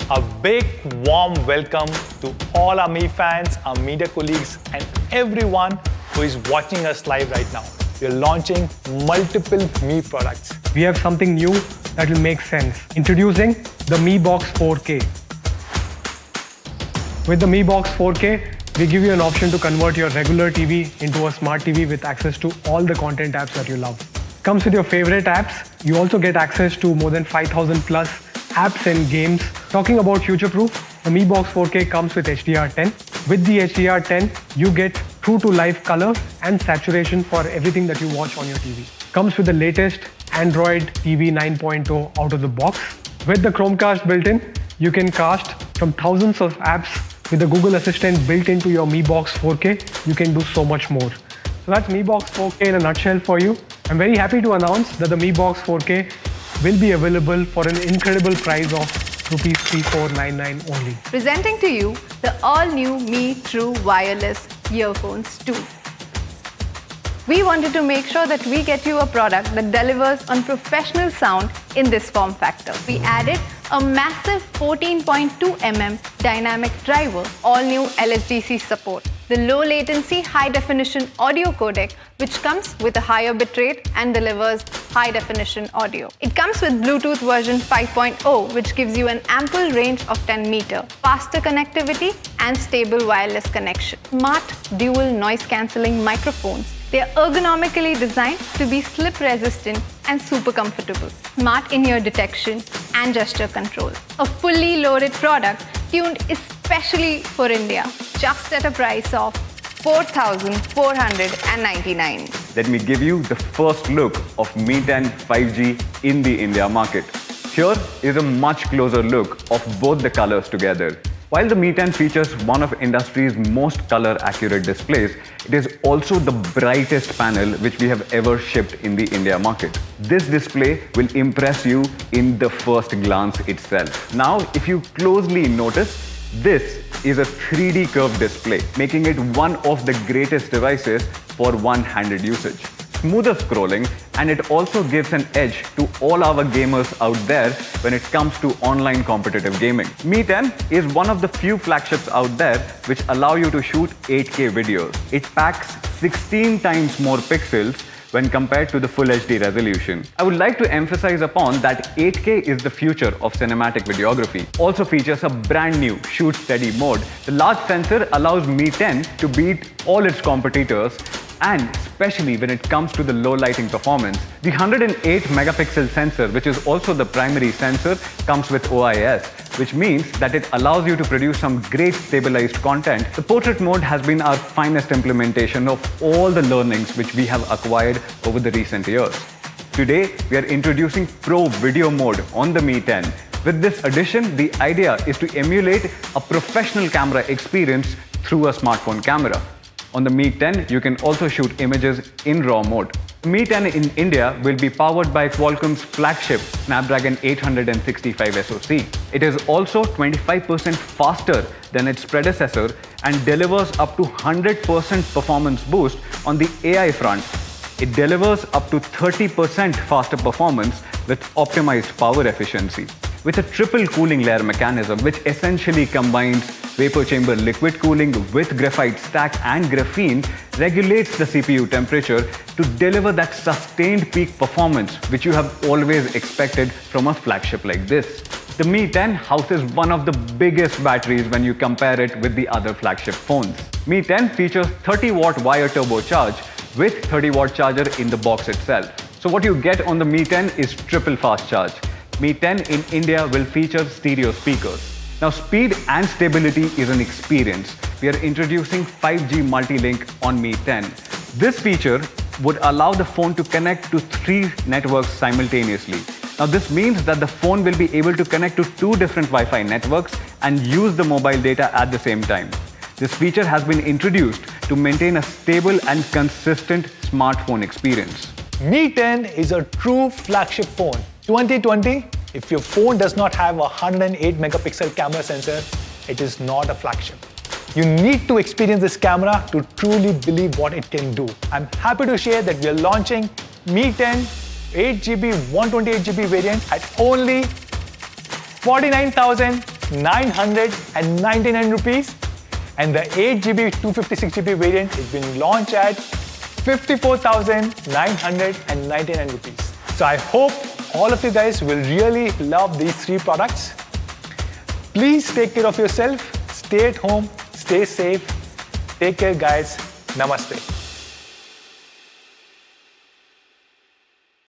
A big warm welcome to all our Mi fans, our media colleagues, and everyone who is watching us live right now. We are launching multiple Mi products. We have something new that will make sense. Introducing the Mi Box 4K. With the Mi Box 4K, we give you an option to convert your regular TV into a smart TV with access to all the content apps that you love. Comes with your favorite apps. You also get access to more than 5,000 plus apps and games. Talking about future-proof, the Mi Box 4K comes with HDR10. With the HDR10, you get true to life color and saturation for everything that you watch on your TV. Comes with the latest Android TV 9.0 out of the box. With the Chromecast built-in, you can cast from thousands of apps. With the Google Assistant built into your Mi Box 4K, you can do so much more. So that's Mi Box 4K in a nutshell for you. I'm very happy to announce that the Mi Box 4K will be available for an incredible price of Rs 3499 only. Presenting to you the all-new Mi True Wireless Earphones 2. We wanted to make sure that we get you a product that delivers on professional sound in this form factor. We added a massive 14.2mm dynamic driver, all new LSDC support, the low latency high definition audio codec which comes with a higher bitrate and delivers high definition audio. It comes with Bluetooth version 5.0 which gives you an ample range of 10 meters, faster connectivity and stable wireless connection. Smart dual noise cancelling microphones. They are ergonomically designed to be slip resistant and super comfortable. Smart in-ear detection and gesture control. A fully loaded product tuned especially for India, just at a price of 4,499. Let me give you the first look of Mi 10 5G in the India market. Here is a much closer look of both the colors together. While the Mi 10 features one of industry's most color-accurate displays, it is also the brightest panel which we have ever shipped in the India market. This display will impress you in the first glance itself. Now, if you closely notice, this is a 3D curved display, making it one of the greatest devices for one-handed usage. Smoother scrolling, and it also gives an edge to all our gamers out there when it comes to online competitive gaming. Mi 10 is one of the few flagships out there which allow you to shoot 8K videos. It packs 16 times more pixels when compared to the Full HD resolution. I would like to emphasize upon that 8K is the future of cinematic videography. Also features a brand new shoot steady mode. The large sensor allows Mi 10 to beat all its competitors, and especially when it comes to the low lighting performance. The 108 megapixel sensor, which is also the primary sensor, comes with OIS, which means that it allows you to produce some great stabilized content. The portrait mode has been our finest implementation of all the learnings which we have acquired over the recent years. Today, we are introducing Pro Video mode on the Mi 10. With this addition, the idea is to emulate a professional camera experience through a smartphone camera. On the Mi 10, you can also shoot images in RAW mode. Mi 10 in India will be powered by Qualcomm's flagship Snapdragon 865 SoC. It is also 25% faster than its predecessor and delivers up to 100% performance boost on the AI front. It delivers up to 30% faster performance with optimized power efficiency. With a triple cooling layer mechanism, which essentially combines vapor chamber liquid cooling with graphite stack and graphene, regulates the CPU temperature to deliver that sustained peak performance which you have always expected from a flagship like this. The Mi 10 houses one of the biggest batteries when you compare it with the other flagship phones. Mi 10 features 30-watt wire turbocharge with 30-watt charger in the box itself. So what you get on the Mi 10 is triple fast charge. Mi 10 in India will feature stereo speakers. Now, speed and stability is an experience. We are introducing 5G multi-link on Mi 10. This feature would allow the phone to connect to 3 networks simultaneously. Now, this means that the phone will be able to connect to 2 different Wi-Fi networks and use the mobile data at the same time. This feature has been introduced to maintain a stable and consistent smartphone experience. Mi 10 is a true flagship phone. 2020, if your phone does not have a 108 megapixel camera sensor, it is not a flagship. You need to experience this camera to truly believe what it can do. I'm happy to share that we are launching Mi 10 8GB 128GB variant at only 49,999. 999 rupees. And the 8GB 256GB variant is being launched at 54,999 rupees. So I hope all of you guys will really love these three products. Please take care of yourself. Stay at home. Stay safe. Take care, guys. Namaste.